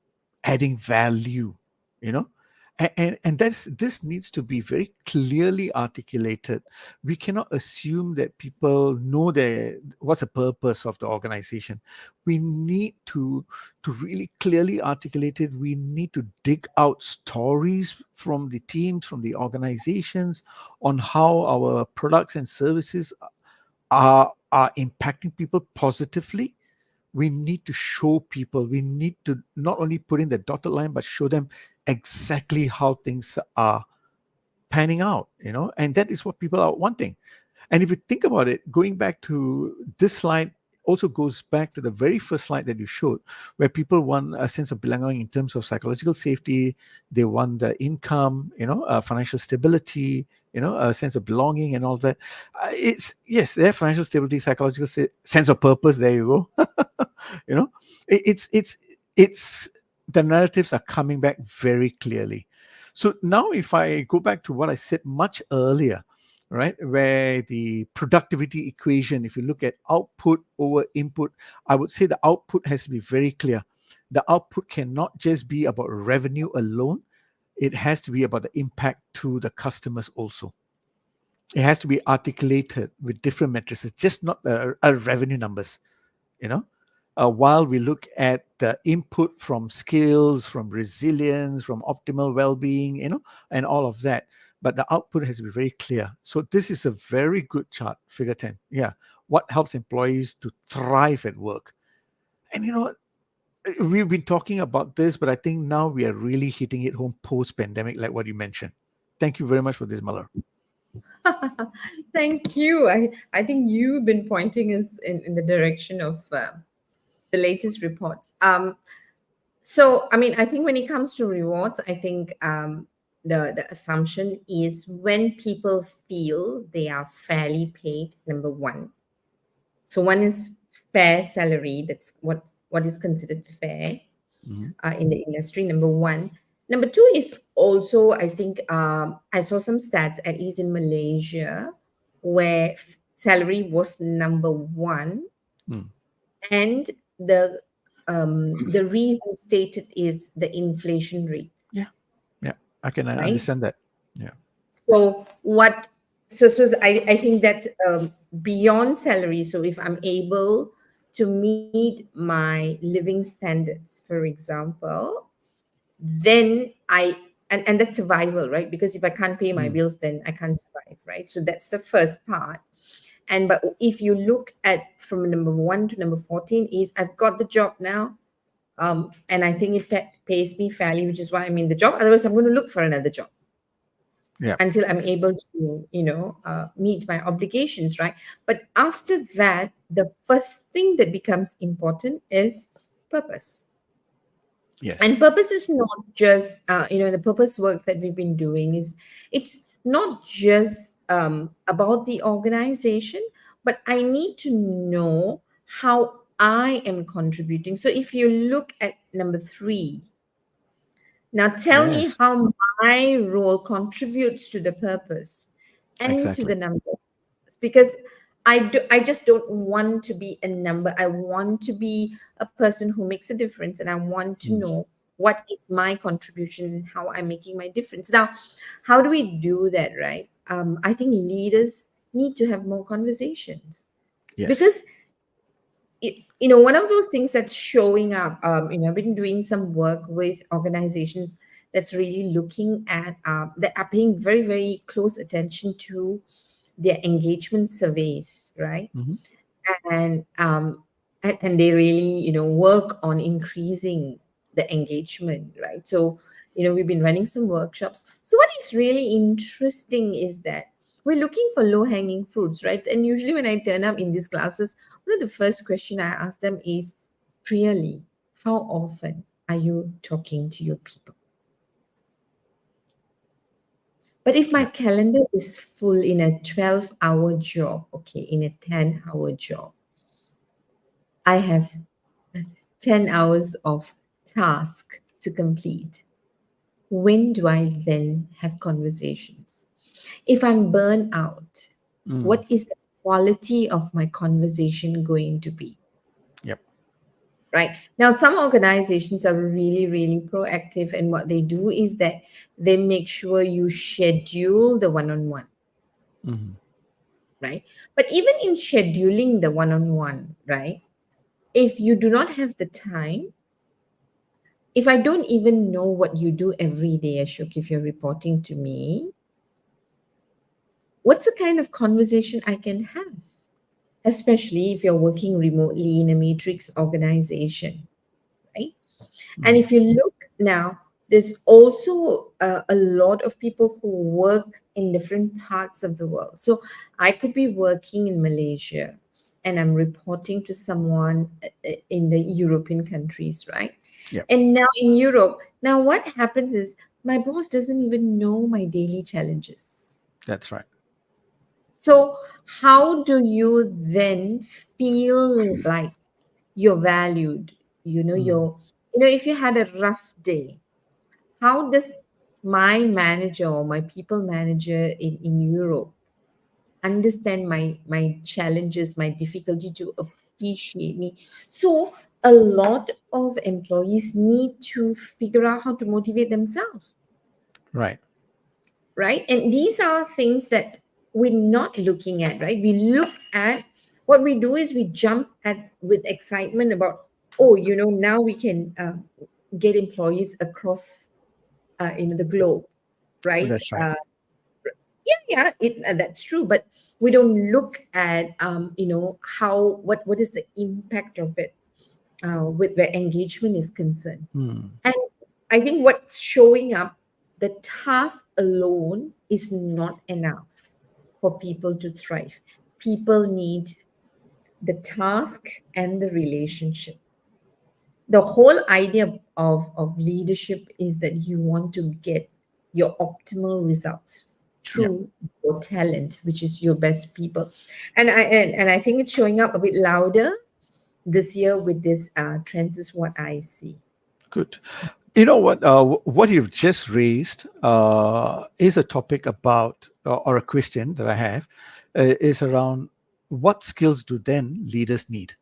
adding value? You know, and that's this needs to be very clearly articulated. We cannot assume that people know what's the purpose of the organization. We need to really clearly articulate it. We need to dig out stories from the teams, from the organizations, on how our products and services are impacting people positively. We need to show people, we need to not only put in the dotted line but show them exactly how things are panning out, and that is what people are wanting. And if you think about it, going back to this slide also goes back to the very first slide that you showed, where people want a sense of belonging in terms of psychological safety. They want the income, financial stability, a sense of belonging and all that. It's yes, they have financial stability, psychological sense of purpose. There you go. you know, it's the narratives are coming back very clearly. So now, if I go back to what I said much earlier, right, where the productivity equation, if you look at output over input, I would say the output has to be very clear. The output cannot just be about revenue alone, it has to be about the impact to the customers also. It has to be articulated with different metrics, just not revenue numbers, you know. While we look at the input from skills, from resilience, from optimal well-being, and all of that, but the output has to be very clear. So this is a very good chart, figure 10. Yeah, what helps employees to thrive at work. And we've been talking about this, but I think now we are really hitting it home post-pandemic, like what you mentioned. Thank you very much for this, Malar. Thank you. I think you've been pointing us in the direction of the latest reports. So, I mean, I think when it comes to rewards, I think the assumption is when people feel they are fairly paid, number one. So one is fair salary. That's what is considered fair Mhm. in the industry, number one. Number two is also, I think, I saw some stats, at least in Malaysia, where salary was number one, Mm. and the reason stated is the inflation rate, Yeah, yeah, I can right? understand that. Yeah. So what? So I think that's beyond salary. So if I'm able to meet my living standards, for example, then and that's survival, right? Because if I can't pay my Mm. bills, then I can't survive, right? So that's the first part. And but if you look at from number one to number 14, is I've got the job now, and I think it pays me fairly, which is why I'm in the job. Otherwise, I'm going to look for another job Yeah. until I'm able to, meet my obligations, right? But after that, the first thing that becomes important is purpose. Yes. And purpose is not just the purpose work that we've been doing is, it's not just about the organization, but I need to know how I am contributing. So if you look at number 3, now tell me Yes. how my role contributes to the purpose and to Exactly. the numbers. Because I just don't want to be a number. I want to be a person who makes a difference, and I want to Mm. know what is my contribution and how I'm making my difference. Now, how do we do that, right? I think leaders need to have more conversations, Yes. because one of those things that's showing up, I've been doing some work with organizations that's really looking at that are paying very, very close attention to their engagement surveys, right? Hmm. And they really work on increasing the engagement, right? So we've been running some workshops. So what is really interesting is that we're looking for low hanging fruits, right? And usually when I turn up in these classes, one of the first question I ask them is, really, how often are you talking to your people? But if my Yeah. calendar is full in a 12-hour job, okay, in a 10-hour job, I have 10 hours of task to complete. When do I then have conversations? If I'm burnt out, Mm. what is the quality of my conversation going to be? Yep. Right now, some organizations are really, really proactive, and what they do is that they make sure you schedule the one-on-one, Hmm. right? But even in scheduling the one-on-one, right, if you do not have the time, if I don't even know what you do every day, Ashok, if you're reporting to me, what's the kind of conversation I can have? Especially if you're working remotely in a matrix organization, right? And Mm. if you look now, there's also a lot of people who work in different parts of the world. So I could be working in Malaysia and I'm reporting to someone in the European countries, right? Yep. And now in Europe, now what happens is my boss doesn't even know my daily challenges. That's right. So how do you then feel like you're valued? Mm. If you had a rough day, how does my manager or my people manager in Europe understand my challenges, my difficulty to appreciate me? So a lot of employees need to figure out how to motivate themselves, Right. right? And these are things that we're not looking at, right? We look at, what we do is we jump at with excitement about, oh, now we can get employees across the globe, right? That's right. Yeah, that's true. But we don't look at, how, what is the impact of it with where engagement is concerned. Hmm. And I think what's showing up, the task alone is not enough for people to thrive. People need the task and the relationship. The whole idea of leadership is that you want to get your optimal results Yeah. through your talent, which is your best people. And I think it's showing up a bit louder this year with this trends is what I see. Good. You know what? What you've just raised is a topic about, or a question that I have, is around what skills do then leaders need?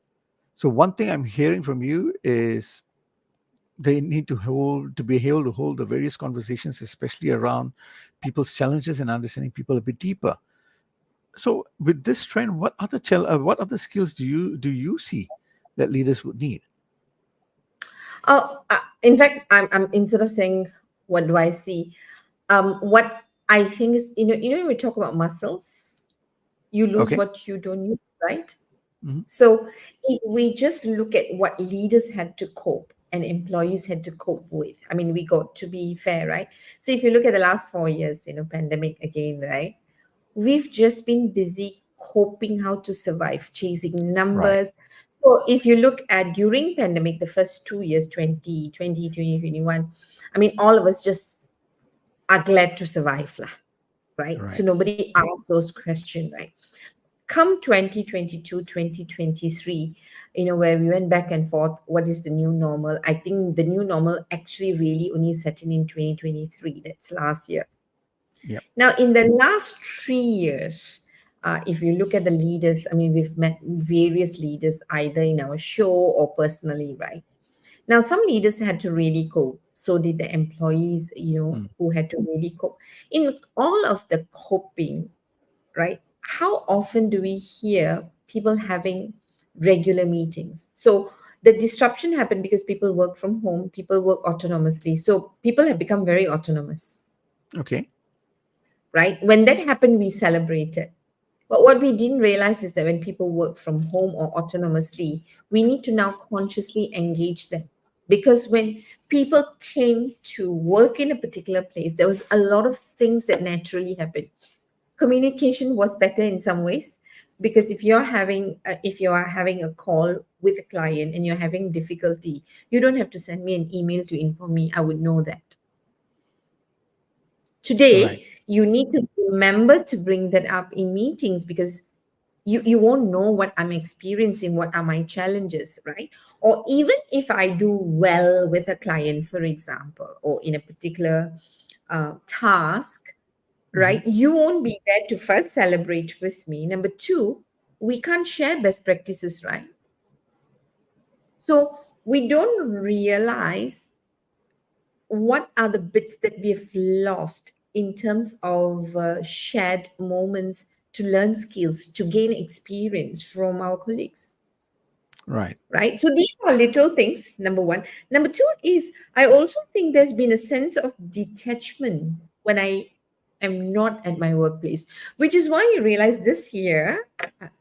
So one thing I'm hearing from you is they need to be able to hold the various conversations, especially around people's challenges and understanding people a bit deeper. So with this trend, what other skills do you see that leaders would need? In fact, I'm instead of saying what do I see, what I think is, when we talk about muscles, you lose Okay. what you don't use, right? Hmm. So if we just look at what leaders had to cope and employees had to cope with, I mean, we got to be fair, right? So if you look at the last 4 years, pandemic again, right? We've just been busy coping how to survive, chasing Right. numbers. So if you look at during pandemic, the first 2 years, 2020, 2021, I mean, all of us just are glad to survive, lah, right? So Right. nobody asks those questions, right? Come 2022, 2023, where we went back and forth, what is the new normal? I think the new normal actually really only set in 2023. That's last year. Yep. Now, in the last 3 years, if you look at the leaders, I mean, we've met various leaders either in our show or personally, right? Now, some leaders had to really cope. So did the employees, Mm. who had to really cope. In all of the coping, right? How often do we hear people having regular meetings? So the disruption happened because people work from home, people work autonomously. So people have become very autonomous, Okay. right? When that happened, we celebrated. But what we didn't realize is that when people work from home or autonomously, we need to now consciously engage them. Because when people came to work in a particular place, there was a lot of things that naturally happened. Communication was better in some ways, because if you are having a call with a client and you're having difficulty, you don't have to send me an email to inform me. I would know that. Right. Today, you need to remember to bring that up in meetings, because you won't know what I'm experiencing, what are my challenges, right? Or even if I do well with a client, for example, or in a particular task, Hmm. right? You won't be there to first celebrate with me. Number two, we can't share best practices, right? So we don't realize what are the bits that we've lost in terms of shared moments to learn skills, to gain experience from our colleagues, Right. right? So these are little things, number one. Number two is, I also think there's been a sense of detachment when I am not at my workplace, which is why you realize this year,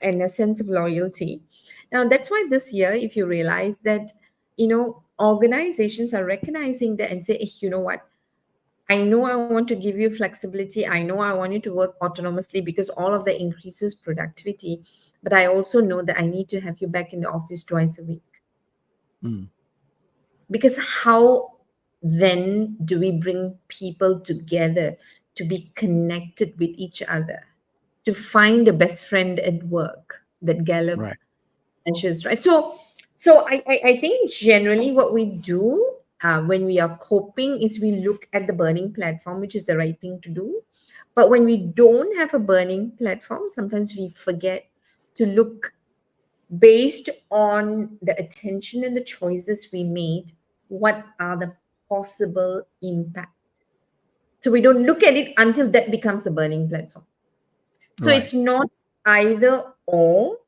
and a sense of loyalty. Now, that's why this year, if you realize that, organizations are recognizing that and say, "Eh, you know what? I know I want to give you flexibility. I know I want you to work autonomously because all of that increases productivity. But I also know that I need to have you back in the office twice a week." Mm. Because how then do we bring people together to be connected with each other, to find a best friend at work that Gallup Right. measures, right? So I think generally what we do when we are coping is we look at the burning platform, which is the right thing to do. But when we don't have a burning platform, sometimes we forget to look based on the attention and the choices we made, what are the possible impact. So we don't look at it until that becomes a burning platform. So Right. it's not either or.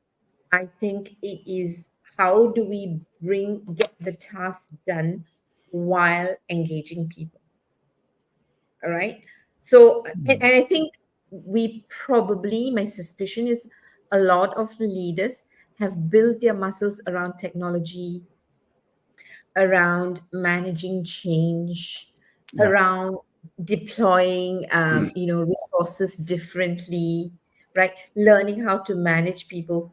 I think it is how do we get the task done while engaging people. All right. So, Mm. and I think we probably, my suspicion is a lot of leaders have built their muscles around technology, around managing change, Yeah. around deploying, resources differently, right? Learning how to manage people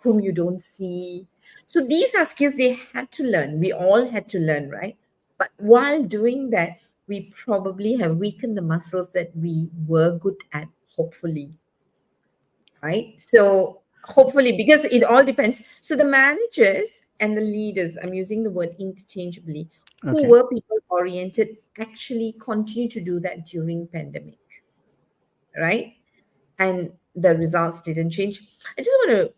whom you don't see. So these are skills they had to learn. We all had to learn, right? But while doing that, we probably have weakened the muscles that we were good at, hopefully, right? So hopefully, because it all depends. So the managers and the leaders, I'm using the word interchangeably, who Okay. were people oriented, actually continue to do that during pandemic, right? And the results didn't change. I just want to,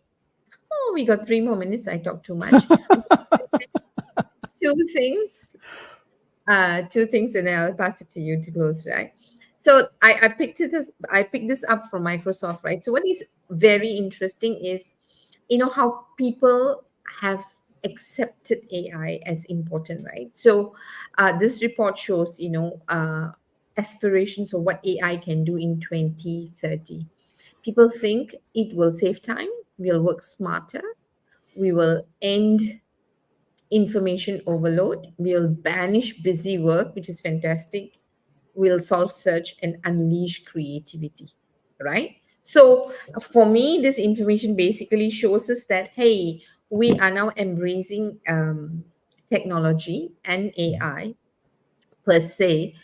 oh, we got 3 more minutes. I talked too much. Two things, two things, and then I'll pass it to you to close, right? So I picked this up from Microsoft, right? So what is very interesting is, how people have accepted AI as important, right? So this report shows, aspirations of what AI can do in 2030. People think it will save time, we'll work smarter, we will end information overload, we'll banish busy work, which is fantastic, we'll solve search and unleash creativity, right? So for me, this information basically shows us that, hey, we are now embracing technology and AI per se,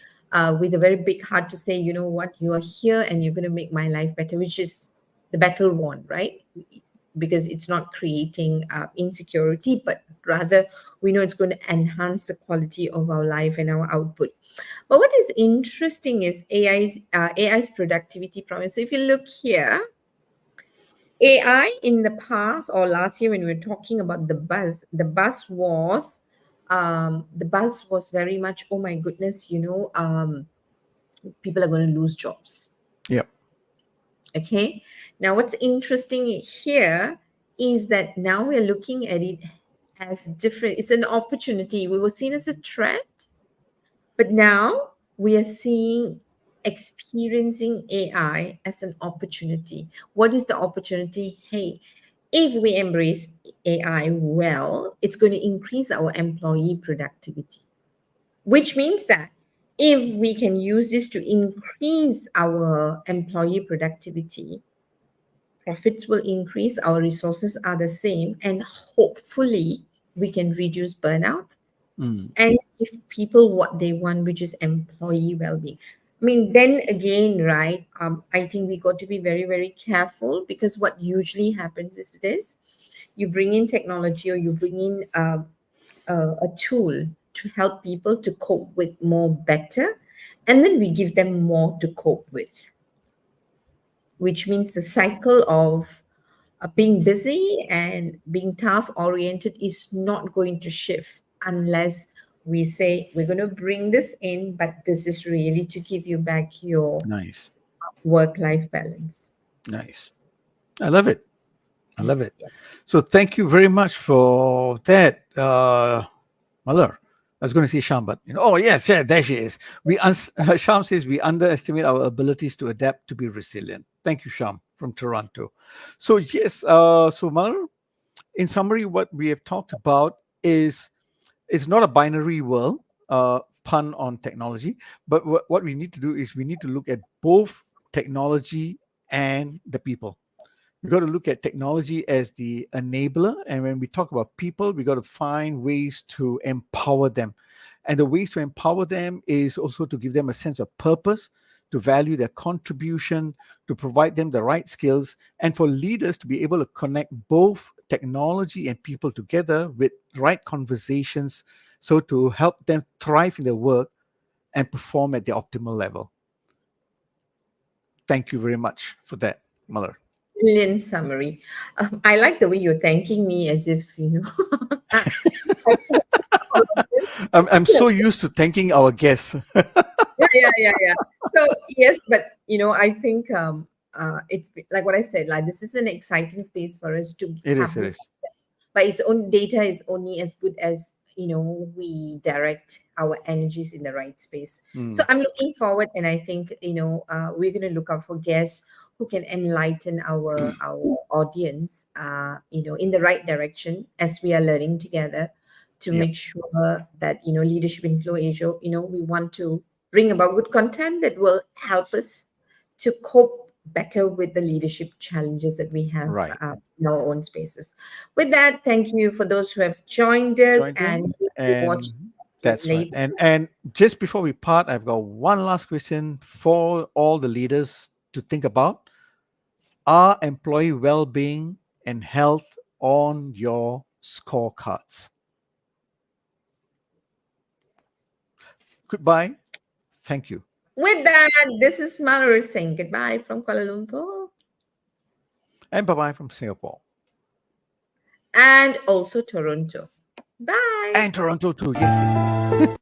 with a very big heart to say, you know what, you are here and you're going to make my life better, which is the battle won, right? Because it's not creating insecurity, but rather we know it's going to enhance the quality of our life and our output. But what is interesting is AI's productivity promise. So if you look here, AI in the past or last year when we were talking about the buzz was very much, oh my goodness, people are going to lose jobs. Yep. Okay. Now, what's interesting here is that now we're looking at it as different. It's an opportunity. We were seen as a threat, but now we are experiencing AI as an opportunity. What is the opportunity? Hey, if we embrace AI well, it's going to increase our employee productivity, which means that if we can use this to increase our employee productivity, profits will increase, our resources are the same, and hopefully we can reduce burnout Mm. and give people what they want, which is employee well-being. I mean, then again, right? I think we got to be very, very careful, because what usually happens is this: you bring in technology or you bring in a tool to help people to cope with more better, and then we give them more to cope with, which means the cycle of being busy and being task oriented is not going to shift unless we say we're going to bring this in, but this is really to give you back your Nice. work life balance. Nice. I love it. I love it. Yeah. So thank you very much for that, Malar. I was going to say Sham, but oh yes, yeah, there she is. Sham says we underestimate our abilities to adapt to be resilient. Thank you, Sham from Toronto. So yes, so Malar, in summary, what we have talked about is it's not a binary world, pun on technology, but what we need to do is we need to look at both technology and the people. We got to look at technology as the enabler, and when we talk about people, we got to find ways to empower them. And the ways to empower them is also to give them a sense of purpose, to value their contribution, to provide them the right skills, and for leaders to be able to connect both technology and people together with right conversations, so to help them thrive in their work and perform at the optimal level. Thank you very much for that, Muller. Brilliant summary. I like the way you're thanking me as if, I put all of this. I'm so used to thanking our guests. Yeah, yeah, yeah, yeah. So yes, but I think it's like what I said, like this is an exciting space for us to It is. have It this, is. but its own data is only as good as we direct our energies in the right space. So Mm, I'm looking forward, and I think we're going to look out for guests who can enlighten our audience in the right direction as we are learning together, to yep. make sure that Leadership in Flow Asia, we want to bring about good content that will help us to cope better with the leadership challenges that we have Right. in our own spaces. With that, thank you for those who have joined us Joined and in, who watched and us that's right. later. And just before we part, I've got one last question for all the leaders to think about. Are employee well-being and health on your scorecards? Goodbye. Thank you. With that, this is Mallory saying goodbye from Kuala Lumpur And bye-bye from Singapore. and also Toronto. Bye. And Toronto too. Yes, yes, yes.